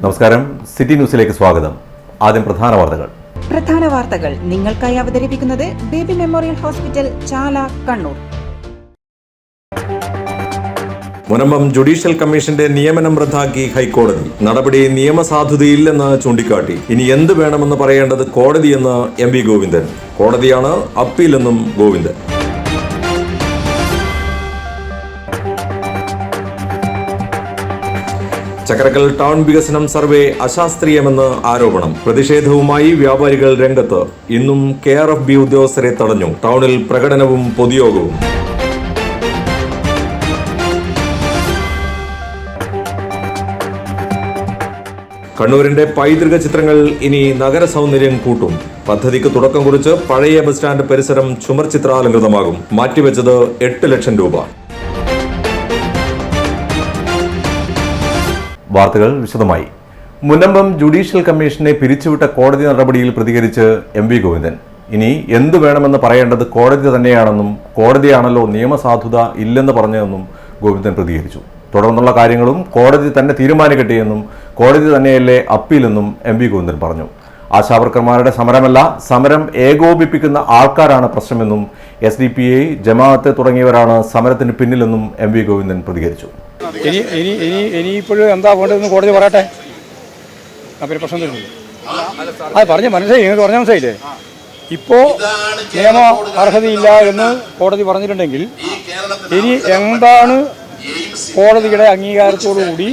നമസ്കാരം, സിറ്റി ന്യൂസിലേക്ക് സ്വാഗതം. ആദ്യം പ്രധാന വാർത്തകൾ നിങ്ങൾക്കായി അവതരിപ്പിക്കുന്നത് ബേബി മെമ്മോറിയൽ ഹോസ്പിറ്റൽ, ചാല, കണ്ണൂർ. മുനമ്പം ജുഡീഷ്യൽ കമ്മീഷന്റെ നിയമനം റദ്ദാക്കി ഹൈക്കോടതി. നടപടി നിയമസാധുതയില്ലെന്ന് ചൂണ്ടിക്കാട്ടി. ഇനി എന്ത് വേണമെന്ന് പറയേണ്ടത് കോടതിയെന്ന് എം.വി. ഗോവിന്ദൻ. കോടതിയാണ് അപ്പീലെന്നും ഗോവിന്ദൻ. ചക്കരക്കൽ ടൗൺ വികസനം സർവേ അശാസ്ത്രീയമെന്ന് ആരോപണം. പ്രതിഷേധവുമായി വ്യാപാരികൾ രംഗത്ത്. ഇന്നും KRFB ഉദ്യോഗസ്ഥരെ തടഞ്ഞു. ടൗണിൽ പ്രകടനവും പൊതുയോഗവും. കണ്ണൂരിന്റെ പൈതൃക ചിത്രങ്ങൾ ഇനി നഗര സൗന്ദര്യം കൂട്ടും. പദ്ധതിക്ക് തുടക്കം കുറിച്ച് പഴയ ബസ് സ്റ്റാൻഡ് പരിസരം ചുമർ ചിത്രാലങ്കൃതമാകും. മാറ്റിവെച്ചത് 8 ലക്ഷം രൂപ. വാർത്തകൾ വിശദമായി. മുനമ്പം ജുഡീഷ്യൽ കമ്മീഷനെ പിരിച്ചുവിട്ട കോടതി നടപടിയിൽ പ്രതികരിച്ച് എം.വി. ഗോവിന്ദൻ. ഇനി എന്തു വേണമെന്ന് പറയേണ്ടത് കോടതി തന്നെയാണെന്നും കോടതിയാണല്ലോ നിയമസാധുത ഇല്ലെന്ന് പറഞ്ഞതെന്നും ഗോവിന്ദൻ പ്രതികരിച്ചു. തുടർന്നുള്ള കാര്യങ്ങളും കോടതി തന്നെ തീരുമാനിക്കട്ടെയെന്നും കോടതി തന്നെയല്ലേ അപ്പീലെന്നും എം.വി. ഗോവിന്ദൻ പറഞ്ഞു. ആശാവർക്കർമാരുടെ സമരമല്ല, സമരം ഏകോപിപ്പിക്കുന്ന ആൾക്കാരാണ് പ്രശ്നമെന്നും SDPI, ജമാഅത്ത് തുടങ്ങിയവരാണ് സമരത്തിന് പിന്നിലെന്നും എം.വി. ഗോവിന്ദൻ പ്രതികരിച്ചു. ഇനിയിപ്പോഴും എന്താ വേണ്ടതെന്ന് കോടതി പറയട്ടെ. പിന്നെ പ്രശ്നം തരുന്നില്ല. അത് പറഞ്ഞ് മനസ്സിലായി, നിങ്ങൾക്ക് പറഞ്ഞ മനസ്സിലായില്ലേ? ഇപ്പോൾ നിയമ അർഹതയില്ല എന്ന് കോടതി പറഞ്ഞിട്ടുണ്ടെങ്കിൽ ഇനി എന്താണ് കോടതിയുടെ അംഗീകാരത്തോടുകൂടി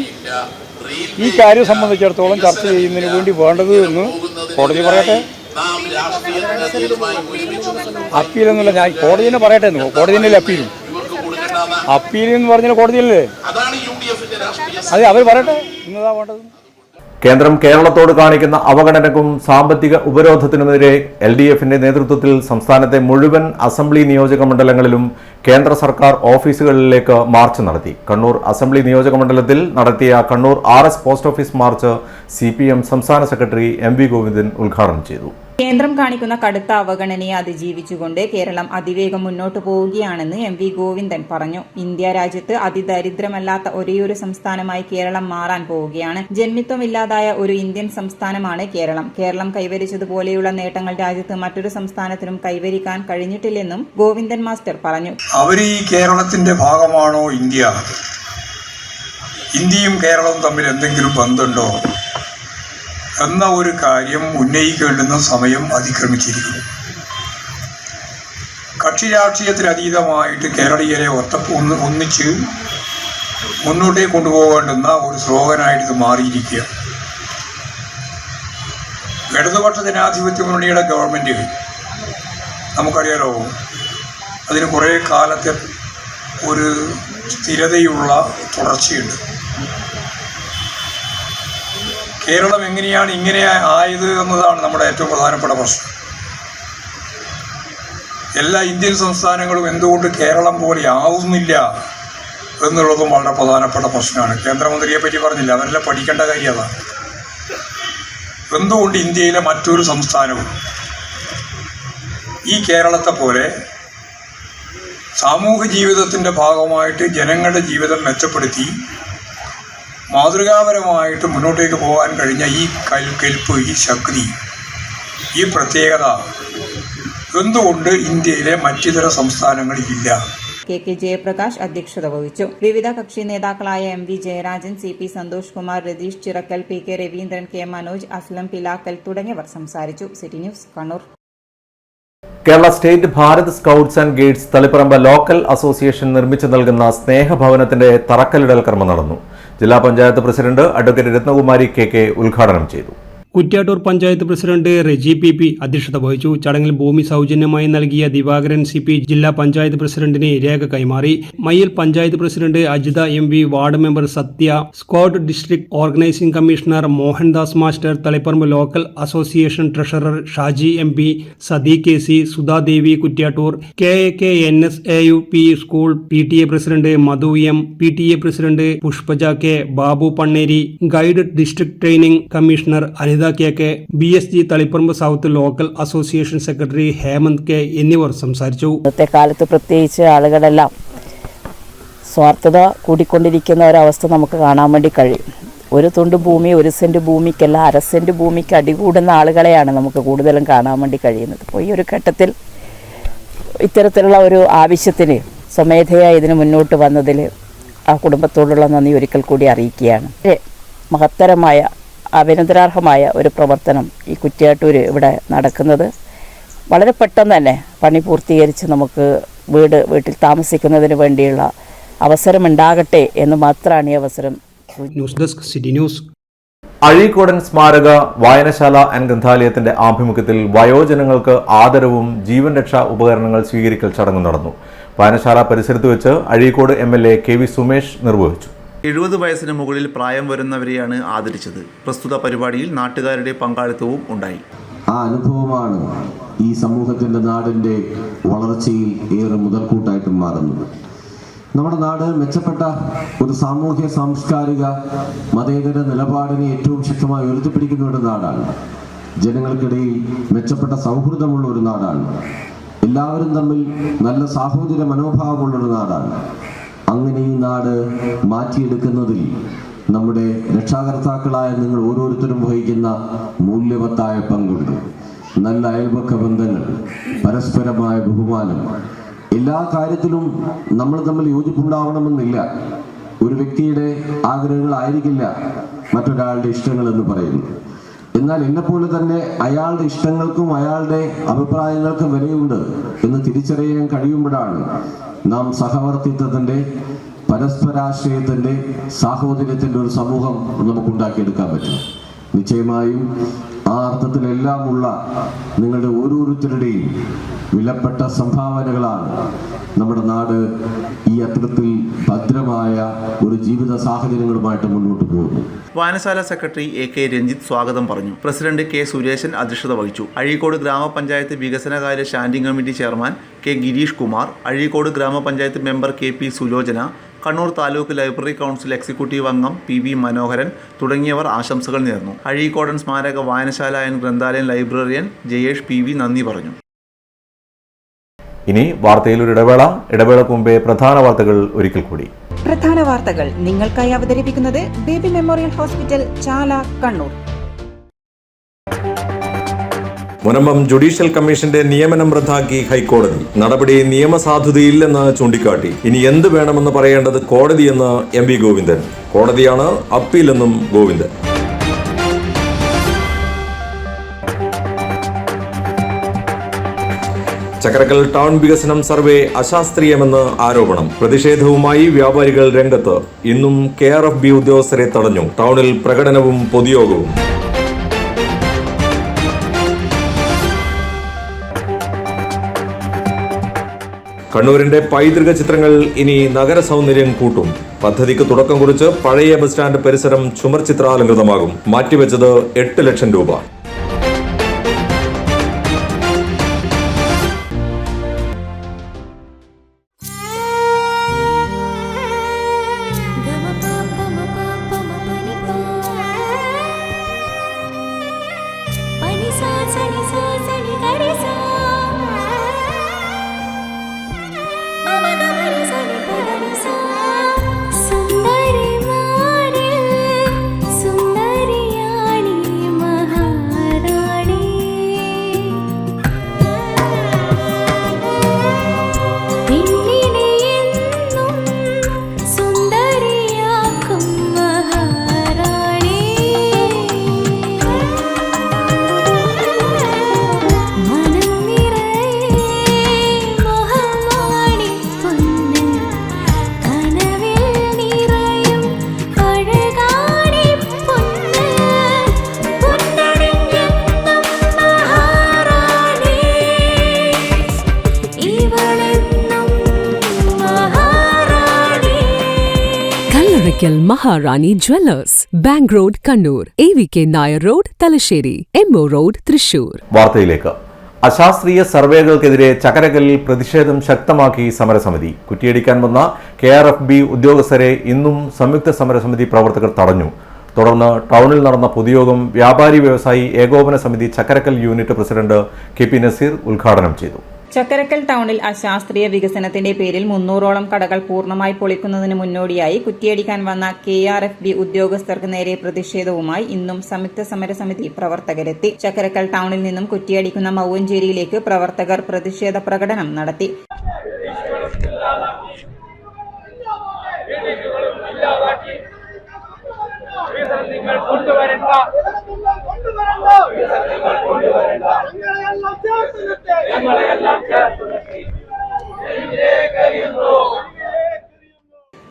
ഈ കാര്യം സംബന്ധിച്ചിടത്തോളം ചർച്ച ചെയ്യുന്നതിന് വേണ്ടി വേണ്ടത് എന്ന് കോടതി പറയട്ടെ. അപ്പീലെന്നുള്ള ഞാൻ കോടതി തന്നെ പറയട്ടെ. കോടതി തന്നെയല്ലേ അപ്പീൽ എന്ന് പറഞ്ഞാൽ കോടതിയല്ലേ? അതെ, അവർ പറയട്ടെ എന്നതാ വേണ്ടത്. കേന്ദ്രം കേരളത്തോട് കാണിക്കുന്ന അവഗണനക്കും സാമ്പത്തിക ഉപരോധത്തിനുമെതിരെ LDFന്റെ നേതൃത്വത്തിൽ സംസ്ഥാനത്തെ മുഴുവൻ അസംബ്ലി നിയോജക മണ്ഡലങ്ങളിലും കേന്ദ്ര സർക്കാർ ഓഫീസുകളിലേക്ക് മാർച്ച് നടത്തി. കണ്ണൂർ അസംബ്ലി നിയോജക മണ്ഡലത്തിൽ നടത്തിയ Kannur RS post office March CPM സംസ്ഥാന സെക്രട്ടറി M.V. ഗോവിന്ദൻ ഉദ്ഘാടനം ചെയ്തു. കേന്ദ്രം കാണിക്കുന്ന കടുത്ത അവഗണനയെ അതിജീവിച്ചുകൊണ്ട് കേരളം അതിവേഗം മുന്നോട്ടു പോവുകയാണെന്ന് M.V. ഗോവിന്ദൻ പറഞ്ഞു. ഇന്ത്യ രാജ്യത്ത് അതിദരിദ്രമല്ലാത്ത ഒരേയൊരു സംസ്ഥാനമായി കേരളം മാറാൻ പോവുകയാണ്. ജന്മിത്വമില്ലാതായ ഒരു ഇന്ത്യൻ സംസ്ഥാനമാണ് കേരളം. കേരളം കൈവരിച്ചതുപോലെയുള്ള നേട്ടങ്ങൾ രാജ്യത്ത് മറ്റൊരു സംസ്ഥാനത്തിനും കൈവരിക്കാൻ കഴിഞ്ഞിട്ടില്ലെന്നും ഗോവിന്ദൻ മാസ്റ്റർ പറഞ്ഞു. അവർ ഈ കേരളത്തിന്റെ ഭാഗമാണോ ഇന്ത്യ? ഇന്ത്യയും കേരളവും തമ്മിൽ എന്തെങ്കിലും ബന്ധമുണ്ടോ എന്ന ഒരു കാര്യം ഉന്നയിക്കേണ്ടുന്ന സമയം അതിക്രമിച്ചിരിക്കുന്നു. കക്ഷി രാഷ്ട്രീയത്തിനതീതമായിട്ട് കേരളീയരെ ഒന്നിച്ച് മുന്നോട്ടേക്ക് കൊണ്ടുപോകേണ്ടുന്ന ഒരു സ്ലോഗനായിട്ട് ഇത് മാറിയിരിക്കുക. ഇടതുപക്ഷ ജനാധിപത്യ മുന്നണിയുടെ ഗവൺമെൻറ് നമുക്കറിയാലോ, അതിന് കുറേ കാലത്തെ ഒരു സ്ഥിരതയുള്ള തുടർച്ചയുണ്ട്. കേരളം എങ്ങനെയാണ് ഇങ്ങനെ ആയത് എന്നതാണ് നമ്മുടെ ഏറ്റവും പ്രധാനപ്പെട്ട പ്രശ്നം. എല്ലാ ഇന്ത്യൻ സംസ്ഥാനങ്ങളും എന്തുകൊണ്ട് കേരളം പോലെ ആവുന്നില്ല എന്നുള്ളതും വളരെ പ്രധാനപ്പെട്ട പ്രശ്നമാണ്. കേന്ദ്രമന്ത്രിയെ പറ്റി പറഞ്ഞില്ല, അവരെല്ലാം പഠിക്കേണ്ട കാര്യം അതാണ്. എന്തുകൊണ്ട് ഇന്ത്യയിലെ മറ്റൊരു സംസ്ഥാനവും ഈ കേരളത്തെ പോലെ സാമൂഹ്യ ജീവിതത്തിൻ്റെ ഭാഗമായിട്ട് ജനങ്ങളുടെ ജീവിതം മെച്ചപ്പെടുത്തി മാതൃകാപരമായിട്ട് മുന്നോട്ടേക്ക് പോകാൻ കഴിഞ്ഞ ഈ കെൽപ്പ്, ഈ ശക്തി, ഈ പ്രത്യേകത എന്തുകൊണ്ട് ഇന്ത്യയിലെ മറ്റിതര സംസ്ഥാനങ്ങളിലില്ല? KK ജയപ്രകാശ് അധ്യക്ഷത വഹിച്ചു. വിവിധ കക്ഷി നേതാക്കളായ MV Jayarajan, CP Santhosh Kumar, Ratheesh Chirakkal, PK Raveendran, K Manoj, Aslam Pilakkal തുടങ്ങിയവർ സംസാരിച്ചു. City news, Kannur. Kerala state Bharat scouts and guides Taliparamba local association നിർമ്മിച്ചു നൽകുന്ന സ്നേഹഭവനത്തിന്റെ തറക്കല്ലിടൽ കർമ്മം നടന്നു. ജില്ലാ panchayat president advocate Ratnakumari KK ഉദ്ഘാടനം ചെയ്തു. കുറ്റ്യാട്ടൂർ പഞ്ചായത്ത് പ്രസിഡന്റ് റെജി PP അധ്യക്ഷത വഹിച്ചു. ചടങ്ങിൽ ഭൂമി സൗജന്യമായി നൽകിയ ദിവാകരൻ CP ജില്ലാ പഞ്ചായത്ത് പ്രസിഡന്റിന് രേഖ കൈമാറി. Mayyil panchayat president Ajitha MV, ward member Sathya, squad district organising commissioner Mohandas master, Taliparamba local association treasurer Shaji MP, Sadiq KC, Sudhadevi Kuttiattoor, KAKNSAUP school PTA president Madhu M, PTA president Pushpaja K, Babu Panneri, guide district training commissioner Anitha KK, BSG Taliparamba south local association secretary Hemanth K എന്നിവർ സംസാരിച്ചു. ഇന്നത്തെ കാലത്ത് പ്രത്യേകിച്ച് ആളുകളെല്ലാം സ്വാർത്ഥത കൂടിക്കൊണ്ടിരിക്കുന്ന ഒരവസ്ഥ നമുക്ക് കാണാൻ വേണ്ടി കഴിയും. ഒരു തുണ്ട് ഭൂമി, ഒരു സെൻറ്റ് ഭൂമിക്കല്ല, 1/2 സെൻറ്റ് ഭൂമിക്ക് അടികൂടുന്ന ആളുകളെയാണ് നമുക്ക് കൂടുതലും കാണാൻ വേണ്ടി കഴിയുന്നത്. അപ്പോൾ ഈ ഒരു ഘട്ടത്തിൽ ഇത്തരത്തിലുള്ള ഒരു ആവശ്യത്തിന് സ്വമേധയാ ഇതിന് മുന്നോട്ട് വന്നതിൽ ആ കുടുംബത്തോടുള്ള നന്ദി ഒരിക്കൽ കൂടി അറിയിക്കുകയാണ്. മഹത്തരമായ, അഭിനന്ദനാർഹമായ ഒരു പ്രവർത്തനം ഈ കുറ്റ്യാട്ടൂർ ഇവിടെ നടക്കുന്നത്. വളരെ പെട്ടെന്ന് തന്നെ പണി പൂർത്തീകരിച്ച് നമുക്ക് വീട്ടിൽ താമസിക്കുന്നതിന് വേണ്ടിയുള്ള അവസരമുണ്ടാകട്ടെ എന്ന് മാത്രമാണ് ഈ അവസരം. News desk city news. Azhikodan സ്മാരക വായനശാല ആൻഡ് ഗ്രന്ഥാലയത്തിന്റെ ആഭിമുഖ്യത്തിൽ വയോജനങ്ങൾക്ക് ആദരവും ജീവൻ രക്ഷാ ഉപകരണങ്ങൾ സ്വീകരിക്കൽ ചടങ്ങ് നടന്നു. വായനശാല പരിസരത്ത് വെച്ച് അഴീക്കോട് MLA KV സുമേഷ് നിർവഹിച്ചു. 70 വയസ്സിന് മുകളിൽ പ്രായം വരുന്നവരെയാണ് ആദരിച്ചത്. പ്രസ്തുത പരിപാടിയിൽ നാട്ടുകാരുടെ പങ്കാളിത്തവും ഉണ്ടായി. ആ അനുഭവമാണ് ഈ സമൂഹത്തിൻ്റെ നാടിൻ്റെ വളർച്ചയിൽ ഏറെ മുതൽക്കൂട്ടായിട്ട് മാറുന്നത്. നമ്മുടെ നാട് മെച്ചപ്പെട്ട ഒരു സാമൂഹ്യ സാംസ്കാരിക മതേതര നിലപാടിനെ ഏറ്റവും ശക്തമായി ഉയർത്തിപ്പിടിക്കുന്ന ഒരു നാടാണ്. ജനങ്ങൾക്കിടയിൽ മെച്ചപ്പെട്ട സൗഹൃദമുള്ള ഒരു നാടാണ്. എല്ലാവരും തമ്മിൽ നല്ല സാഹോദര്യ മനോഭാവമുള്ളൊരു നാടാണ്. അങ്ങനെ ഈ നാട് മാറ്റിയെടുക്കുന്നതിൽ നമ്മുടെ രക്ഷാകർത്താക്കളായ നിങ്ങൾ ഓരോരുത്തരും വഹിക്കുന്ന മൂല്യവത്തായ പങ്കുണ്ട്. നല്ല അയൽപക്ക ബന്ധങ്ങൾ, പരസ്പരമായ ബഹുമാനം, എല്ലാ കാര്യത്തിലും നമ്മൾ തമ്മിൽ യോജിപ്പുണ്ടാവണമെന്നില്ല. ഒരു വ്യക്തിയുടെ ആഗ്രഹങ്ങളായിരിക്കില്ല മറ്റൊരാളുടെ ഇഷ്ടങ്ങൾ എന്ന് പറയുന്നു. എന്നാൽ എന്നെപ്പോലെ തന്നെ അയാളുടെ ഇഷ്ടങ്ങൾക്കും അയാളുടെ അഭിപ്രായങ്ങൾക്കും വിലയുണ്ട് എന്ന് തിരിച്ചറിയാൻ കഴിയുമ്പോഴാണ് നാം സഹവർത്തിത്വത്തിൻ്റെ, പരസ്പരാശ്രയത്തിൻ്റെ, സാഹോദര്യത്തിൻ്റെ ഒരു സമൂഹം നമുക്കുണ്ടാക്കിയെടുക്കാൻ പറ്റും. നിശ്ചയമായും ആ അർത്ഥത്തിലെല്ലാമുള്ള നിങ്ങളുടെ ഓരോരുത്തരുടെയും വിലപ്പെട്ട സംഭാവനകളാണ് നമ്മുടെ നാട് ഈ അത്തരത്തിൽ ഭദ്രമായ ഒരു ജീവിത സാഹചര്യങ്ങളുമായിട്ട് മുന്നോട്ട് പോകുന്നു. വായനശാല സെക്രട്ടറി AK രഞ്ജിത്ത് സ്വാഗതം പറഞ്ഞു. പ്രസിഡന്റ് K സുരേശൻ അധ്യക്ഷത വഹിച്ചു. അഴീക്കോട് ഗ്രാമപഞ്ചായത്ത് വികസനകാര്യ standing committee chairman K Girish Kumar, Azhikode ഗ്രാമപഞ്ചായത്ത് member KP Sulochana, Kannur taluk library council executive അംഗം PV മനോഹരൻ തുടങ്ങിയവർ ആശംസകൾ നേർന്നു. അഴീക്കോടൻ സ്മാരക വായനശാല ആൻഡ് ഗ്രന്ഥാലയം ലൈബ്രറിയൻ ജയേഷ് PV നന്ദി പറഞ്ഞു. ഇനി വാർത്തയിൽ ഒരു ഇടവേളക്ക് മുമ്പേ പ്രധാന വാർത്തകൾ ഒരിക്കൽ കൂടി. പ്രധാന വാർത്തകൾ നിങ്ങൾക്കായി അവതരിപ്പിക്കുന്നത് ബേബി മെമ്മോറിയൽ ഹോസ്പിറ്റൽ, ചാല, കണ്ണൂർ. മുനമ്പം ജുഡീഷ്യൽ കമ്മീഷന്റെ നിയമനം റദ്ദാക്കി ഹൈക്കോടതി. നടപടി നിയമസാധുതയില്ലെന്ന് ചൂണ്ടിക്കാട്ടി. ഇനി എന്ത് വേണമെന്ന് പറയേണ്ടത് കോടതിയെന്ന് MV ഗോവിന്ദൻ. കോടതിയാണ് അപ്പീലെന്നും ഗോവിന്ദൻ. ചക്കരക്കൽ ടൗൺ വികസനം സർവേ അശാസ്ത്രീയമെന്ന് ആരോപണം. പ്രതിഷേധവുമായി വ്യാപാരികൾ രംഗത്ത്. ഇന്നും KRFB ഉദ്യോഗസ്ഥരെ തടഞ്ഞു. ടൗണിൽ പ്രകടനവും പൊതുയോഗവും. കണ്ണൂരിന്റെ പൈതൃക ചിത്രങ്ങൾ ഇനി നഗര സൗന്ദര്യം കൂട്ടും. പദ്ധതിക്ക് തുടക്കം കുറിച്ച് പഴയ ബസ് സ്റ്റാൻഡ് പരിസരം ചുമർ ചിത്രാലങ്കൃതമാകും. മാറ്റിവെച്ചത് 8 ലക്ഷം രൂപ. Maharani Jewellers, Bank Road, Kannur, AVK Nair Road, Talasheri, MO Road, Thrissur. വാർത്തയിലേക്ക്. അശാസ്ത്രീയ സർവേകൾക്കെതിരെ ചക്കരക്കല്ലിൽ പ്രതിഷേധം ശക്തമാക്കി സമരസമിതി. കുറ്റിയടിക്കാൻ വന്ന KRFB ഉദ്യോഗസ്ഥരെ ഇന്നും സംയുക്ത സമരസമിതി പ്രവർത്തകർ തടഞ്ഞു. തുടർന്ന് ടൗണിൽ നടന്ന പൊതുയോഗം വ്യാപാരി വ്യവസായി ഏകോപന സമിതി Chakkarakkal unit president KP Naseer ഉദ്ഘാടനം ചെയ്തു. ചക്കരക്കൽ ടൗണിൽ അശാസ്ത്രീയ വികസനത്തിന്റെ പേരിൽ 300ഓളം കടകൾ പൂർണ്ണമായി പൊളിക്കുന്നതിന് മുന്നോടിയായി കുറ്റിയടിക്കാൻ വന്ന KRFB ഉദ്യോഗസ്ഥർക്ക് നേരെ പ്രതിഷേധവുമായി ഇന്നും സംയുക്ത സമരസമിതി പ്രവർത്തകരെത്തി. ചക്കരക്കൽ ടൗണിൽ നിന്നും കുറ്റിയടിക്കുന്ന മൗവഞ്ചേരിയിലേക്ക് പ്രവർത്തകർ പ്രതിഷേധ പ്രകടനം നടത്തി.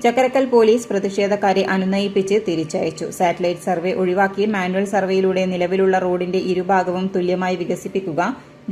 ചക്കരക്കൽ പോലീസ് പ്രതിഷേധക്കാരെ അനുനയിപ്പിച്ച് തിരിച്ചയച്ചു. സാറ്റലൈറ്റ് സർവേ ഒഴിവാക്കി മാനുവൽ സർവേയിലൂടെ നിലവിലുള്ള റോഡിന്റെ ഇരുഭാഗവും തുല്യമായി വികസിപ്പിക്കുക,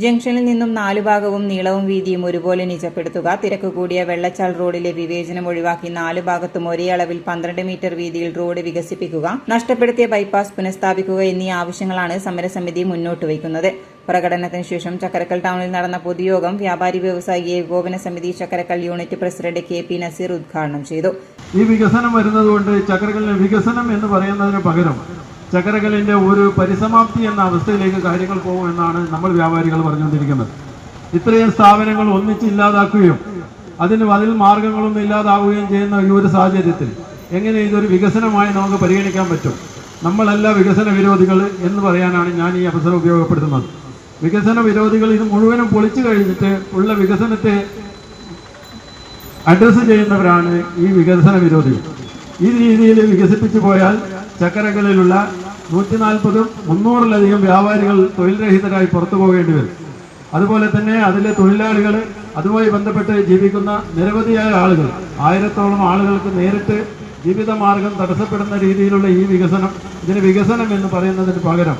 ജംഗ്ഷനിൽ നിന്നും 4 ഭാഗവും നീളവും വീതിയും ഒരുപോലെ നിജപ്പെടുത്തുക, തിരക്ക് കൂടിയ വെള്ളച്ചാൽ റോഡിലെ വിവേചനം ഒഴിവാക്കി 4 ഭാഗത്തും ഒരേ അളവിൽ 12 മീറ്റർ വീതിയിൽ റോഡ് വികസിപ്പിക്കുക, നഷ്ടപ്പെടുത്തിയ ബൈപ്പാസ് പുനഃസ്ഥാപിക്കുക എന്നീ ആവശ്യങ്ങളാണ് സമരസമിതി മുന്നോട്ട് വയ്ക്കുന്നത്. പ്രകടനത്തിന് ശേഷം ചക്കരക്കൽ ടൗണിൽ നടന്ന പൊതുയോഗം വ്യാപാരി വ്യവസായി ഏകോപന സമിതി Chakkarakkal unit president KP Naseer ഉദ്ഘാടനം ചെയ്തു. ഈ വികസനം വരുന്നതുകൊണ്ട് ചക്കരക്കലിന് വികസനം എന്ന് പറയുന്നതിന് പകരം ചക്കരക്കലിന്റെ ഒരു പരിസമാപ്തി എന്ന അവസ്ഥയിലേക്ക് കാര്യങ്ങൾ പോകുമെന്നാണ് നമ്മൾ വ്യാപാരികൾ പറഞ്ഞുകൊണ്ടിരിക്കുന്നത്. ഇത്രയും സ്ഥാപനങ്ങൾ ഒന്നിച്ച് ഇല്ലാതാക്കുകയും അതിൽ മാർഗങ്ങളൊന്നും ഇല്ലാതാവുകയും ചെയ്യുന്ന ഈ ഒരു സാഹചര്യത്തിൽ എങ്ങനെ ഇതൊരു വികസനമായി നമുക്ക് പരിഗണിക്കാൻ പറ്റും? നമ്മളല്ല വികസന വിരോധികൾ എന്ന് പറയാനാണ് ഞാൻ ഈ അവസരം ഉപയോഗപ്പെടുത്തുന്നത്. വികസന വിരോധികൾ ഇത് മുഴുവനും പൊളിച്ചു കഴിഞ്ഞിട്ട് ഉള്ള വികസനത്തെ അഡ്രസ്സ് ചെയ്യുന്നവരാണ് ഈ വികസന വിരോധികൾ. ഈ രീതിയിൽ വികസിപ്പിച്ചു പോയാൽ ചക്കരക്കലിലുള്ള 140-300-ലധികം വ്യാപാരികൾ തൊഴിൽ രഹിതരായി പുറത്തു പോകേണ്ടി വരും. അതുപോലെ തന്നെ അതിലെ തൊഴിലാളികൾ, അതുമായി ബന്ധപ്പെട്ട് ജീവിക്കുന്ന നിരവധിയായ ആളുകൾ, 1000-ഓളം ആളുകൾക്ക് നേരിട്ട് ജീവിതമാർഗം തടസ്സപ്പെടുന്ന രീതിയിലുള്ള ഈ വികസനം, ഇതിന് വികസനം എന്ന് പറയുന്നതിന് പകരം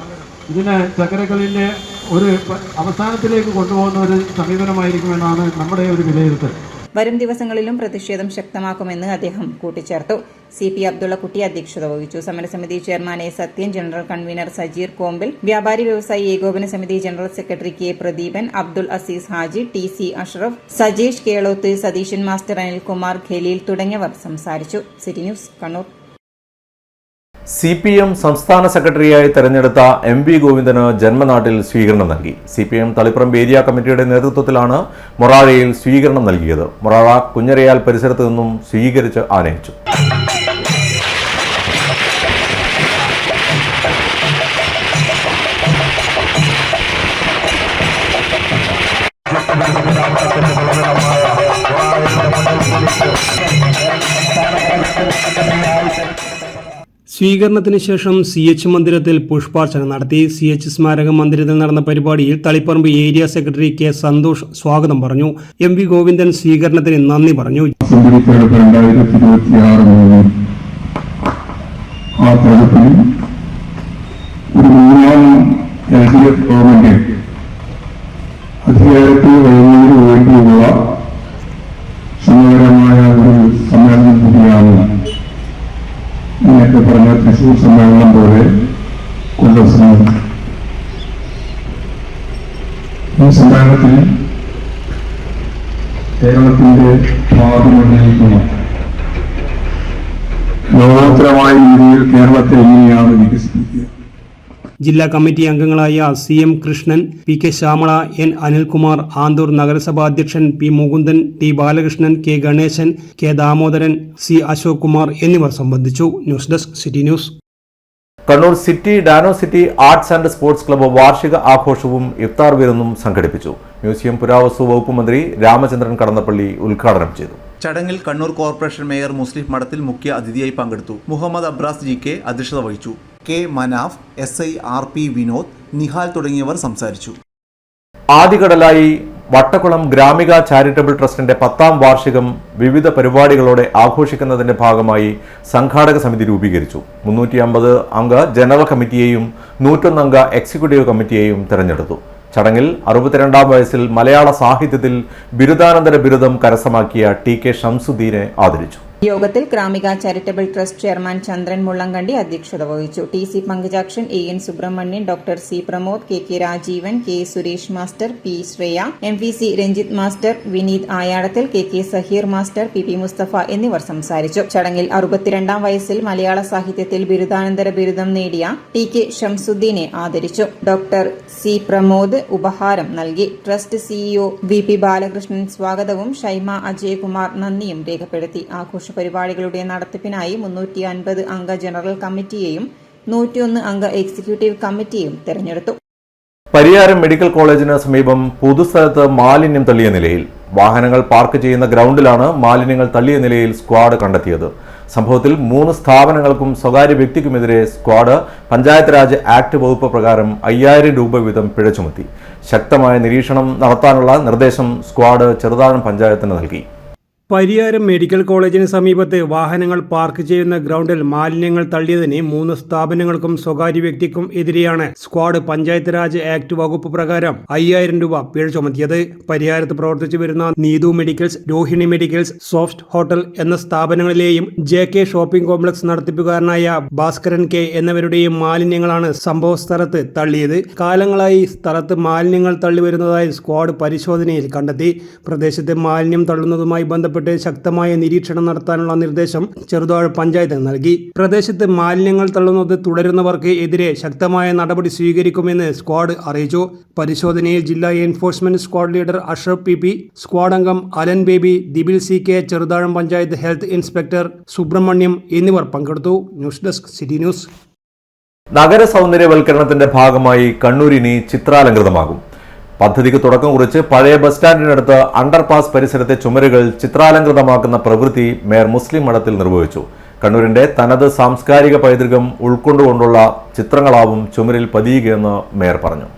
ഇതിനെ ചക്കരക്കലിൻ്റെ ഒരു അവസാനത്തിലേക്ക് കൊണ്ടുപോകുന്ന ഒരു സമീപനമായിരിക്കുമെന്നാണ് നമ്മുടെ ഒരു വിലയിരുത്തൽ. വരും ദിവസങ്ങളിലും പ്രതിഷേധം ശക്തമാക്കുമെന്ന് അദ്ദേഹം കൂട്ടിച്ചേർത്തു. CP അബ്ദുള്ളക്കുട്ടി അധ്യക്ഷത വഹിച്ചു. സമരസമിതി chairman A. Sathyan, general convener Sajeer Kombil, വ്യാപാരി വ്യവസായി ഏകോപന സമിതി general secretary K. Pradeepan, Abdul Azeez Haji, TC Ashraf, Sajeesh Keloth, Satheesan master, Anilkumar Khaleel തുടങ്ങിയവർ സംസാരിച്ചു. City news, Kannur. CPM സംസ്ഥാന സെക്രട്ടറിയായി തെരഞ്ഞെടുത്ത MV ഗോവിന്ദന് ജന്മനാട്ടിൽ സ്വീകരണം നൽകി. CPM തളിപ്പറമ്പ് ഏരിയ കമ്മിറ്റിയുടെ നേതൃത്വത്തിലാണ് മൊറാഴയിൽ സ്വീകരണം നൽകിയത്. മൊറാഴ കുഞ്ഞരയാൽ പരിസരത്ത് നിന്നും സ്വീകരിച്ച് ആനയിച്ചു. സ്വീകരണത്തിന് ശേഷം CH മന്ദിരത്തിൽ പുഷ്പാർച്ചന നടത്തി. CH സ്മാരക മന്ദിരത്തിൽ നടന്ന പരിപാടിയിൽ Thaliparamba area secretary K. Santhosh സ്വാഗതം പറഞ്ഞു. MV ഗോവിന്ദൻ സ്വീകരണത്തിന് നന്ദി പറഞ്ഞു. അധികാരത്തിൽ വരുന്നതിന് വേണ്ടിയുള്ള സുന്ദരമായ ഒരു സമ്മേളനം കൂടിയാണ് നേരത്തെ പറഞ്ഞ തൃശ്ശൂർ സമ്മേളനം പോലെ കൊല്ലം സമ്മേളനം. ഈ സമ്മേളനത്തിൽ കേരളത്തിന്റെ ഭാവി നിർണ്ണയിക്കുന്ന ലോകോത്തരമായ രീതിയിൽ കേരളത്തെ എങ്ങനെയാണ് വികസിപ്പിക്കുക. ജില്ലാ കമ്മിറ്റി അംഗങ്ങളായ CM Krishnan, PK Shyamala, N Anilkumar, Anthoor നഗരസഭാ അധ്യക്ഷൻ P Mukundan, T Balakrishnan, K Ganesan, K Damodaran, C Ashok Kumar എന്നിവർ സംബന്ധിച്ചു. News desk, city news. Kannur city Dano city arts and sports club വാർഷിക ആഘോഷവും ഇഫ്താർ വിരുന്നും സംഘടിപ്പിച്ചു. മ്യൂസിയം പുരാവസ്തു വകുപ്പ് മന്ത്രി രാമചന്ദ്രൻ കടന്നപ്പള്ളി ഉദ്ഘാടനം ചെയ്തു. ചടങ്ങിൽ കണ്ണൂർ കോർപ്പറേഷൻ മേയർ മുസ്ലിം മഠത്തിൽ മുഖ്യ അതിഥിയായി പങ്കെടുത്തു. മുഹമ്മദ് അബ്രാസ് GK അധ്യക്ഷത വഹിച്ചു. K Manaf, SI RP Vinod, Nihal തുടങ്ങിയവർ സംസാരിച്ചു. ആദികടലായി വട്ടക്കുളം ഗ്രാമിക ചാരിറ്റബിൾ ട്രസ്റ്റിന്റെ 10ാം വാർഷികം വിവിധ പരിപാടികളോടെ ആഘോഷിക്കുന്നതിന്റെ ഭാഗമായി സംഘാടക സമിതി രൂപീകരിച്ചു. 350 അംഗ ജനറൽ കമ്മിറ്റിയെയും 101 അംഗ എക്സിക്യൂട്ടീവ് കമ്മിറ്റിയെയും തെരഞ്ഞെടുത്തു. ചടങ്ങിൽ 62ാം വയസ്സിൽ മലയാള സാഹിത്യത്തിൽ ബിരുദാനന്തര ബിരുദം കരസ്ഥമാക്കിയ TK ഷംസുദ്ദീനെ ആദരിച്ചു. യോഗത്തിൽ Gramika charitable trust chairman Chandran Mullankandi അധ്യക്ഷത വഹിച്ചു. TC Pankajakshan, AN Subramanian, doctor C Pramod, KK Rajeevan, K Suresh master, P Shreya, MVC Ranjith master, Vineeth Ayadathil, KK Saheer master, PP Musthafa എന്നിവർ സംസാരിച്ചു. ചടങ്ങിൽ 62-ാം വയസ്സിൽ മലയാള സാഹിത്യത്തിൽ ബിരുദാനന്തര ബിരുദം നേടിയ TK ഷംസുദ്ദീനെ ആദരിച്ചു. ഡോക്ടർ C പ്രമോദ് ഉപഹാരം നൽകി. ട്രസ്റ്റ് CEO VP ബാലകൃഷ്ണൻ സ്വാഗതവും ഷൈമ അജയകുമാർ നന്ദിയും രേഖപ്പെടുത്തി. ആഘോഷ പരിപാടികളുടെ നടത്തിപ്പിനായി 350 അംഗ ജനറൽ കമ്മിറ്റിയെയും 101 അംഗ എക്സിക്യൂട്ടീവ് കമ്മിറ്റിയും തെരഞ്ഞെടുത്തു. പരിയാരം മെഡിക്കൽ കോളേജിന് സമീപം പൊതുസ്ഥലത്ത് മാലിന്യം തള്ളിയ നിലയിൽ വാഹനങ്ങൾ പാർക്ക് ചെയ്യുന്ന ഗ്രൗണ്ടിലാണ് മാലിന്യങ്ങൾ തള്ളിയ നിലയിൽ സ്ക്വാഡ് കണ്ടെത്തിയത്. സംഭവത്തിൽ 3 സ്ഥാപനങ്ങൾക്കും സ്വകാര്യ വ്യക്തിക്കുമെതിരെ സ്ക്വാഡ് പഞ്ചായത്ത് രാജ് ആക്ട് വകുപ്പ് പ്രകാരം 5000 രൂപ വീതം പിഴ ചുമത്തി. ശക്തമായ നിരീക്ഷണം നടത്താനുള്ള നിർദ്ദേശം സ്ക്വാഡ് ചെറുതാഴം പഞ്ചായത്തിന് നൽകി. പരിയാരം മെഡിക്കൽ കോളേജിന് സമീപത്ത് വാഹനങ്ങൾ പാർക്ക് ചെയ്യുന്ന ഗ്രൗണ്ടിൽ മാലിന്യങ്ങൾ തള്ളിയതിന് 3 സ്ഥാപനങ്ങൾക്കും സ്വകാര്യ വ്യക്തിക്കും എതിരെയാണ് സ്ക്വാഡ് പഞ്ചായത്ത് രാജ് ആക്ട് വകുപ്പ് പ്രകാരം 5000 രൂപ പിഴ ചുമത്തിയത്. പരിയാരത്ത് പ്രവർത്തിച്ചു വരുന്ന Neethu medicals, Rohini medicals, soft hotel എന്ന സ്ഥാപനങ്ങളിലെയും JK ഷോപ്പിംഗ് കോംപ്ലക്സ് നടത്തിപ്പുകാരനായ ഭാസ്കരൻ K എന്നിവരുടെയും മാലിന്യങ്ങളാണ് സംഭവ സ്ഥലത്ത് തള്ളിയത്. കാലങ്ങളായി സ്ഥലത്ത് മാലിന്യങ്ങൾ തള്ളിവരുന്നതായി സ്ക്വാഡ് പരിശോധനയിൽ കണ്ടെത്തി. പ്രദേശത്ത് മാലിന്യം തള്ളുന്നതുമായി ബന്ധപ്പെട്ട് ശക്തമായ നിരീക്ഷണം നടത്താനുള്ള നിർദ്ദേശം ചെറുതാഴം പഞ്ചായത്തിന് നൽകി. പ്രദേശത്ത് മാലിന്യങ്ങൾ തള്ളുന്നത് തുടരുന്നവർക്ക് എതിരെ ശക്തമായ നടപടി സ്വീകരിക്കുമെന്ന് സ്ക്വാഡ് അറിയിച്ചു. പരിശോധനയിൽ ജില്ലാ enforcement squad leader Ashraf PP, squad അംഗം Alan Baby, Dibil CK, Cheruthazham panchayat health inspector Subramaniam എന്നിവർ പങ്കെടുത്തു. News desk city news. നഗര സൗന്ദര്യവൽക്കരണത്തിന്റെ ഭാഗമായി കണ്ണൂർ ഇനി ചിത്രാലങ്കൃതമാകും. പദ്ധതിക്ക് തുടക്കം കുറിച്ച് പഴയ ബസ് സ്റ്റാൻഡിനടുത്ത് അണ്ടർപാസ് പരിസരത്തെ ചുമരുകൾ ചിത്രാലങ്കൃതമാക്കുന്ന പ്രവൃത്തി മേയർ മുസ്ലിം മഠത്തിൽ നിർവഹിച്ചു. കണ്ണൂരിന്റെ തനത് സാംസ്കാരിക പൈതൃകം ഉൾക്കൊണ്ടുകൊണ്ടുള്ള ചിത്രങ്ങളാവും ചുമരിൽ പതിയുകയെന്ന് മേയർ പറഞ്ഞു.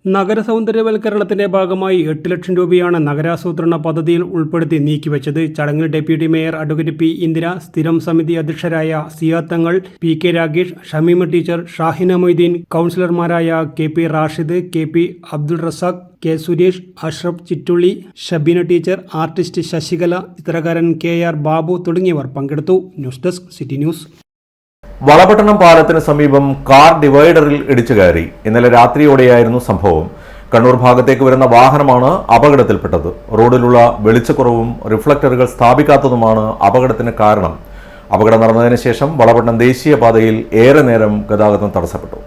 നഗര സൗന്ദര്യവൽക്കരണത്തിന്റെ ഭാഗമായി 8 ലക്ഷം രൂപയാണ് നഗരാസൂത്രണ പദ്ധതിയിൽ ഉൾപ്പെടുത്തി നീക്കിവെച്ചത്. ചടങ്ങിൽ deputy mayor advocate P Indira, സ്ഥിരം സമിതി അധ്യക്ഷരായ സിയാദ് തങ്ങൾ, PK രാഗേഷ്, ഷമീമ ടീച്ചർ, ഷാഹിന മൊയ്തീൻ, കൗൺസിലർമാരായ KP Rashid, KP Abdul Razak, K Suresh, Ashraf Chittulli, Shabeena teacher, artist Sasikala, ചിത്രകാരൻ KR ബാബു തുടങ്ങിയവർ പങ്കെടുത്തു. News desk city news. Valapattanam പാലത്തിന് സമീപം കാർ ഡിവൈഡറിൽ ഇടിച്ചു കയറി. ഇന്നലെ രാത്രിയോടെയായിരുന്നു സംഭവം. കണ്ണൂർ ഭാഗത്തേക്ക് വരുന്ന വാഹനമാണ് അപകടത്തിൽപ്പെട്ടത്. റോഡിലുള്ള വെളിച്ചക്കുറവും റിഫ്ലക്ടറുകൾ സ്ഥാപിക്കാത്തതുമാണ് അപകടത്തിന് കാരണം. അപകടം നടന്നതിന് ശേഷം വളപട്ടണം ദേശീയപാതയിൽ ഏറെ നേരം ഗതാഗതം തടസ്സപ്പെട്ടു.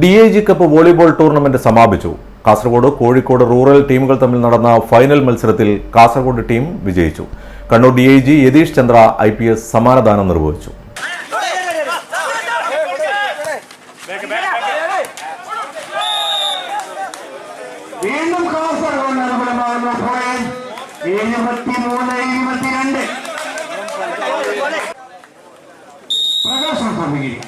DIG കപ്പ് വോളിബോൾ ടൂർണമെന്റ് സമാപിച്ചു. കാസർഗോഡ്, കോഴിക്കോട് റൂറൽ ടീമുകൾ തമ്മിൽ നടന്ന ഫൈനൽ മത്സരത്തിൽ കാസർഗോഡ് ടീം വിജയിച്ചു. കണ്ണൂർ DIG യതീഷ് ചന്ദ്ര IPS സമ്മാനദാനം നിർവഹിച്ചു. വീണ്ടും കാസർഗോഡ് അനുകൂലമാകുന്ന പോയിന്റ് 73-22 പ്രകാശം സമീകരിക്കും.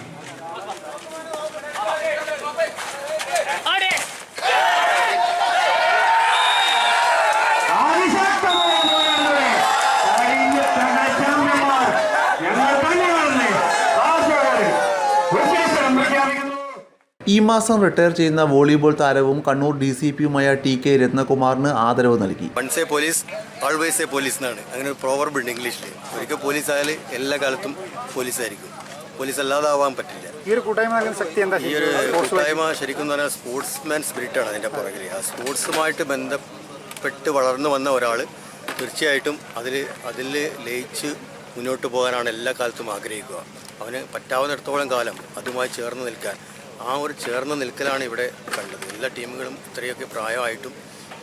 ഈ മാസം റിട്ടയർ ചെയ്യുന്ന വോളിബോൾ താരവും കണ്ണൂർ DCPയുമായ TK രത്നകുമാറിന് ആദരവ് നൽകി. Once a police always a police എന്നാണ് അങ്ങനെ ഒരു പ്രോവർബ് ഉണ്ട് ഇംഗ്ലീഷിൽ. ഒരിക്കൽ പോലീസ് ആയാൽ എല്ലാ കാലത്തും പോലീസായിരിക്കും. പോലീസ് അല്ലാതെ ആവാൻ പറ്റില്ല. ഈ ഒരു കൂട്ടായ്മ ശരിക്കും പറഞ്ഞാൽ സ്പോർട്സ്മാൻ സ്പിരിറ്റാണ് അതിൻ്റെ പുറകിൽ. ആ സ്പോർട്സുമായിട്ട് ബന്ധപ്പെട്ട് വളർന്നു വന്ന ഒരാൾ തീർച്ചയായിട്ടും അതിൽ ലയിച്ച് മുന്നോട്ട് പോകാനാണ് എല്ലാ കാലത്തും ആഗ്രഹിക്കുക. അവന് പറ്റാവുന്നിടത്തോളം കാലം അതുമായി ചേർന്ന് നിൽക്കാൻ, ആ ഒരു ചേർന്ന് നിൽക്കലാണ് ഇവിടെ കണ്ടത്. എല്ലാ ടീമുകളും ഇത്രയൊക്കെ പ്രായമായിട്ടും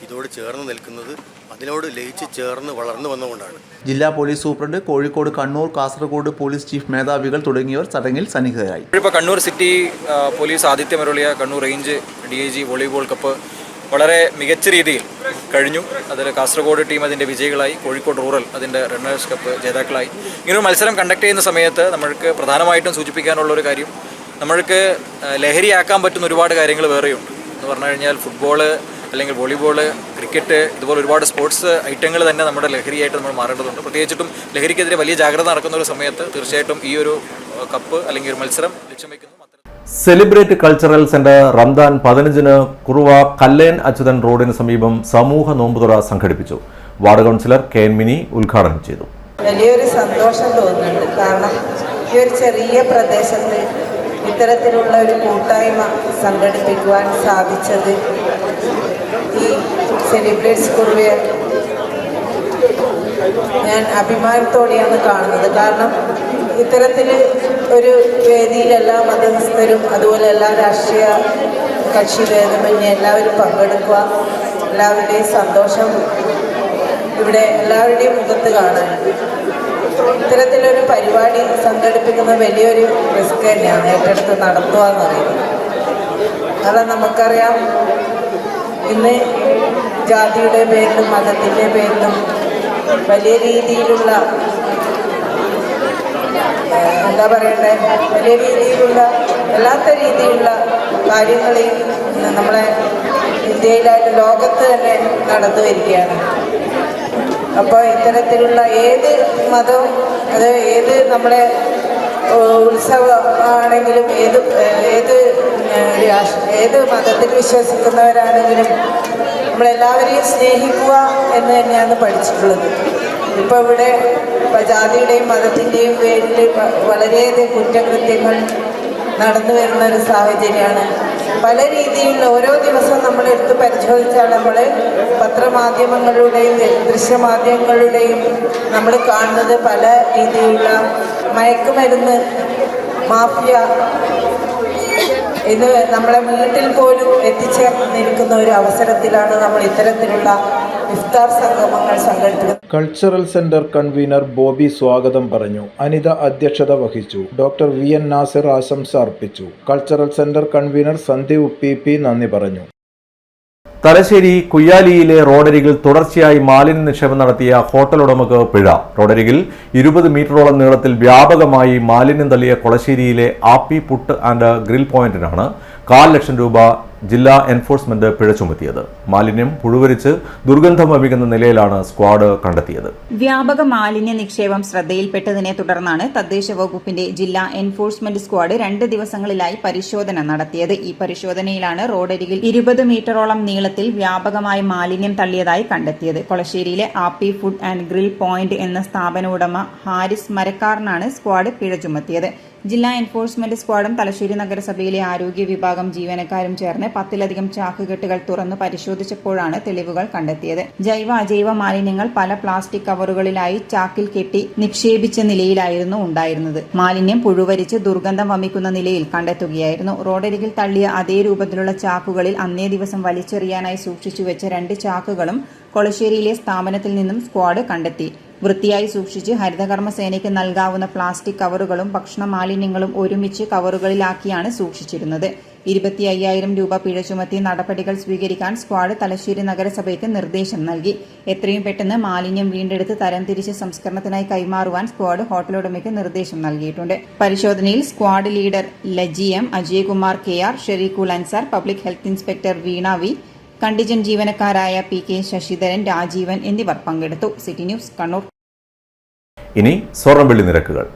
ഇതോട് ചേർന്ന് നിൽക്കുന്നത് അതിനോട് ലയിച്ച് ചേർന്ന് വളർന്നു വന്നുകൊണ്ടാണ്. ജില്ലാ police superintendent, Kozhikode, Kannur, Kasaragod police chief മേധാവികൾ തുടങ്ങിയവർ ചടങ്ങിൽ സന്നിഹിതരായി. ഇപ്പോൾ കണ്ണൂർ സിറ്റി പോലീസ് ആതിഥ്യമരുളിയ Kannur range DIG volleyball cup വളരെ മികച്ച രീതിയിൽ കഴിഞ്ഞു. അതിൽ കാസർഗോഡ് ടീം അതിൻ്റെ വിജയികളായി, കോഴിക്കോട് റൂറൽ അതിൻ്റെ റണ്ണേഴ്സ് കപ്പ് ജേതാക്കളായി. ഇങ്ങനൊരു മത്സരം കണ്ടക്ട് ചെയ്യുന്ന സമയത്ത് നമ്മൾക്ക് പ്രധാനമായിട്ടും സൂചിപ്പിക്കാനുള്ളൊരു കാര്യം, നമ്മൾക്ക് ലഹരിയാക്കാൻ പറ്റുന്ന ഒരുപാട് കാര്യങ്ങൾ വേറെയുണ്ട്. എന്ന് പറഞ്ഞു കഴിഞ്ഞാൽ ഫുട്ബോള് അല്ലെങ്കിൽ വോളിബോൾ, ക്രിക്കറ്റ് ഇതുപോലെ ഒരുപാട് സ്പോർട്സ് ഐറ്റങ്ങൾ തന്നെ നമ്മുടെ ലഹരിയായിട്ട് നമ്മൾ മാറേണ്ടതുണ്ട്. പ്രത്യേകിച്ചിട്ടും ലഹരിക്കെതിരെ വലിയ ജാഗ്രത നടക്കുന്ന ഒരു സമയത്ത് തീർച്ചയായിട്ടും ഈ ഒരു കപ്പ് അല്ലെങ്കിൽ ഒരു മത്സരം ലക്ഷ്യം വയ്ക്കുന്നു. സെലിബ്രേറ്റ് കൾച്ചറൽ സെന്റർ റംദാൻ 15-ന് കുറുവ കല്ലേൻ അച്യുതൻ റോഡിന് സമീപം സമൂഹ നോമ്പുതുറ സംഘടിപ്പിച്ചു. വാർഡ് കൗൺസിലർ KN മിനി ഉദ്ഘാടനം ചെയ്തു. വലിയൊരു സന്തോഷം തോന്നുന്നുണ്ട്. കാരണം ഈ ഒരു ചെറിയ പ്രദേശത്ത് ഇത്തരത്തിലുള്ള ഒരു കൂട്ടായ്മ സംഘടിപ്പിക്കുവാൻ സാധിച്ചത് ഈ സെലിബ്രേറ്റ്സ് കുറുവയെ ഞാൻ അഭിമാനത്തോടെയാണ് കാണുന്നത്. കാരണം ഇത്തരത്തിൽ ഒരു വേദിയിൽ എല്ലാ മതസ്ഥരും അതുപോലെ എല്ലാ രാഷ്ട്രീയ കക്ഷി ഭേദമന്യേ എല്ലാവരും പങ്കെടുക്കുക, എല്ലാവരുടെയും സന്തോഷം ഇവിടെ എല്ലാവരുടെയും മുഖത്ത് കാണാൻ ഇത്തരത്തിലൊരു പരിപാടി സംഘടിപ്പിക്കുന്ന വലിയൊരു റിസ്ക് തന്നെയാണ് ഏറ്റെടുത്ത് നടത്തുക എന്ന് പറയുന്നത്. കാരണം നമുക്കറിയാം, ഇന്ന് ജാതിയുടെ പേരിലും മതത്തിൻ്റെ പേരിലും വലിയ രീതിയിലുള്ള എന്താ പറയണ്ടേ, വലിയ രീതിയിലുള്ള അല്ലാത്ത രീതിയിലുള്ള കാര്യങ്ങളെയും നമ്മളെ ഇന്ത്യയിലായിട്ട് ലോകത്ത് തന്നെ നടന്നു വരികയാണ്. അപ്പോൾ ഇത്തരത്തിലുള്ള ഏത് മതവും അത് ഏത് നമ്മളെ ഉത്സവമാണെങ്കിലും ഏത് മതത്തിൽ വിശ്വസിക്കുന്നവരാണെങ്കിലും നമ്മളെല്ലാവരെയും സ്നേഹിക്കുക എന്ന് തന്നെയാണ് പഠിച്ചിട്ടുള്ളത്. ഇപ്പോൾ ഇവിടെ ജാതിയുടെയും മതത്തിൻ്റെയും പേരിൽ വളരെയധികം കുറ്റകൃത്യങ്ങൾ നടന്നു വരുന്ന ഒരു സാഹചര്യമാണ്. പല രീതിയിലുള്ള ഓരോ ദിവസവും നമ്മളെടുത്ത് പരിശോധിച്ചാൽ നമ്മൾ പത്രമാധ്യമങ്ങളുടെയും ദൃശ്യമാധ്യമങ്ങളുടെയും നമ്മൾ കാണുന്നത് പല രീതിയിലുള്ള മയക്കുമരുന്ന് മാഫിയ ഇത് നമ്മളെ വീട്ടിൽ പോലും എത്തിച്ചേർന്നിരിക്കുന്ന ഒരു അവസരത്തിലാണ് നമ്മൾ ഇത്തരത്തിലുള്ള ഇഫ്താർ സംഗമങ്ങൾ സംഘടിപ്പിക്കുന്നത്. കൾച്ചറൽ സെന്റർ കൺവീനർ ബോബി സ്വാഗതം പറഞ്ഞു. അനിത അധ്യക്ഷത വഹിച്ചു. ഡോക്ടർ VN നാസിർ ആശംസ അർപ്പിച്ചു. Cultural centre convener Sandeep PP നന്ദി പറഞ്ഞു. തലശ്ശേരി കുയ്യാലിയിലെ റോഡരികിൽ തുടർച്ചയായി മാലിന്യ നിക്ഷേപം നടത്തിയ ഹോട്ടൽ ഉടമക്ക് പിഴ. റോഡരികിൽ 20 മീറ്ററോളം നീളത്തിൽ വ്യാപകമായി മാലിന്യം തള്ളിയ കൊളശ്ശേരിയിലെ ആപ്പി പുട്ട് ആൻഡ് ഗ്രിൽ പോയിന്റിനാണ് 1,00,000 ലക്ഷം രൂപ ജില്ലാ എൻഫോഴ്സ്മെന്റ് പിഴ ചുമത്തിയത്. മാലിന്യം പുഴുവരിച്ച് ദുർഗന്ധം വമിക്കുന്ന നിലയിലാണ് സ്ക്വാഡ് കണ്ടെത്തിയത്. വ്യാപക മാലിന്യ നിക്ഷേപം ശ്രദ്ധയിൽപ്പെട്ടതിനെ തുടർന്നാണ് തദ്ദേശ വകുപ്പിന്റെ ജില്ലാ എൻഫോഴ്സ്മെന്റ് സ്ക്വാഡ് 2 ദിവസങ്ങളിലായി പരിശോധന നടത്തിയത്. ഈ പരിശോധനയിലാണ് റോഡരികിൽ 20 മീറ്ററോളം നീളത്തിൽ വ്യാപകമായി മാലിന്യം തള്ളിയതായി കണ്ടെത്തിയത്. കൊളശ്ശേരിയിലെ happy food and grill point എന്ന സ്ഥാപന ഉടമ ഹാരിസ് മരക്കാറിനാണ് സ്ക്വാഡ് പിഴ ചുമത്തിയത്. ജില്ലാ എൻഫോഴ്സ്മെന്റ് സ്ക്വാഡും തലശ്ശേരി നഗരസഭയിലെ ആരോഗ്യ വിഭാഗം ജീവനക്കാരും ചേർന്ന് 10ലധികം ചാക്കുകെട്ടുകൾ തുറന്നു പരിശോധിച്ചപ്പോഴാണ് തെളിവുകൾ കണ്ടെത്തിയത്. ജൈവ അജൈവ മാലിന്യങ്ങൾ പല പ്ലാസ്റ്റിക് കവറുകളിലായി ചാക്കിൽ കെട്ടി നിക്ഷേപിച്ച നിലയിലായിരുന്നു ഉണ്ടായിരുന്നത്. മാലിന്യം പുഴുവരിച്ച് ദുർഗന്ധം വമിക്കുന്ന നിലയിൽ കണ്ടെത്തുകയായിരുന്നു. റോഡരികിൽ തള്ളിയ അതേ രൂപത്തിലുള്ള ചാക്കുകളിൽ അന്നേ ദിവസം വലിച്ചെറിയാനായി സൂക്ഷിച്ചുവെച്ച 2 ചാക്കുകളും കൊളശ്ശേരിയിലെ സ്ഥാപനത്തിൽ നിന്നും സ്ക്വാഡ് കണ്ടെത്തി. വൃത്തിയായി സൂക്ഷിച്ച് ഹരിതകർമ്മസേനയ്ക്ക് നൽകാവുന്ന പ്ലാസ്റ്റിക് കവറുകളും ഭക്ഷണ മാലിന്യങ്ങളും ഒരുമിച്ച് കവറുകളിലാക്കിയാണ് സൂക്ഷിച്ചിരുന്നത്. 25,000 രൂപ പിഴ ചുമത്തി നടപടികൾ സ്വീകരിക്കാൻ സ്ക്വാഡ് തലശ്ശേരി നഗരസഭയ്ക്ക് നിർദ്ദേശം നൽകി. എത്രയും പെട്ടെന്ന് മാലിന്യം വീണ്ടെടുത്ത് തരംതിരിച്ച് സംസ്കരണത്തിനായി കൈമാറുവാൻ സ്ക്വാഡ് ഹോട്ടൽ ഉടമയ്ക്ക് നിർദ്ദേശം നൽകിയിട്ടുണ്ട്. പരിശോധനയിൽ സ്ക്വാഡ് ലീഡർ ലജിഎം, Ajaykumar KR, Shareekhul Ansar, public health inspector Veena V, contingent ജീവനക്കാരായ PK ശശിധരൻ, രാജീവൻ എന്നിവർ പങ്കെടുത്തു. City news, Kannur. ഇനി സ്വർണം വെള്ളി നിരക്കുകൾ.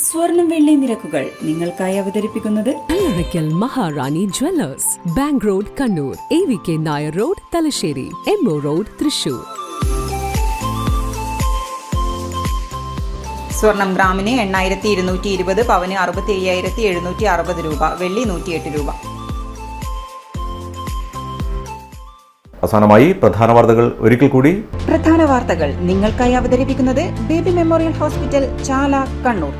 സ്വർണം വെള്ളി നിരക്കുകൾ നിങ്ങൾക്കായി അവതരിപ്പിക്കുന്നത് Allarackal Maharani jewellers, bank road Kannur, AVK Nair road Thalassery, MO road Thrissur. സ്വർണം ഗ്രാമിന് 8,220, പവന് 65,760 രൂപ, വെള്ളി 108 രൂപ. അവസാനമായി പ്രധാന വാർത്തകൾ ഒരിക്കൽ കൂടി. പ്രധാന വാർത്തകൾ നിങ്ങൾക്കായി അവതരിപ്പിക്കുന്നത് ബേബി മെമ്മോറിയൽ ഹോസ്പിറ്റൽ, ചാല, കണ്ണൂർ.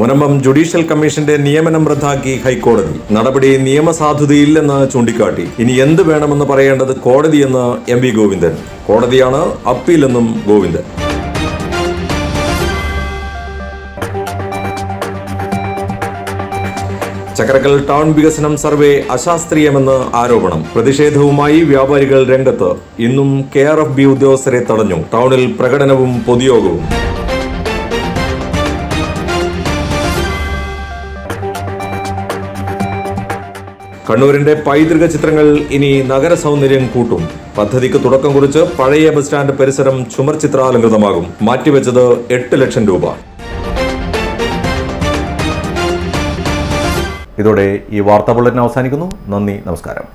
മുനമ്പം ജുഡീഷ്യൽ കമ്മീഷന്റെ നിയമനം റദ്ദാക്കി ഹൈക്കോടതി. നടപടി നിയമസാധുതയില്ലെന്ന് ചൂണ്ടിക്കാട്ടി. ഇനി എന്ത് വേണമെന്ന് പറയേണ്ടത് കോടതിയെന്ന് MV ഗോവിന്ദൻ. കോടതിയാണ് അപ്പീലെന്നും ഗോവിന്ദൻ. ചക്കരക്കൽ ടൗൺ വികസനം സർവേ അശാസ്ത്രീയമെന്ന് ആരോപണം. പ്രതിഷേധവുമായി വ്യാപാരികൾ രംഗത്ത്. ഇന്നും KRFB ഉദ്യോഗസ്ഥരെ തടഞ്ഞു. ടൗണിൽ പ്രകടനവും പൊതുയോഗവും. കണ്ണൂരിന്റെ പൈതൃക ചിത്രങ്ങൾ ഇനി നഗര സൗന്ദര്യം കൂട്ടും. പദ്ധതിക്ക് തുടക്കം കുറിച്ച് പഴയ ബസ് സ്റ്റാൻഡ് പരിസരം ചുമർ ചിത്രാലങ്കൃതമാകും. മാറ്റിവെച്ചത് 8 ലക്ഷം രൂപ. ഇതോടെ ഈ വാർത്താ ബുള്ളറ്റിൻ അവസാനിക്കുന്നു. നന്ദി, നമസ്കാരം.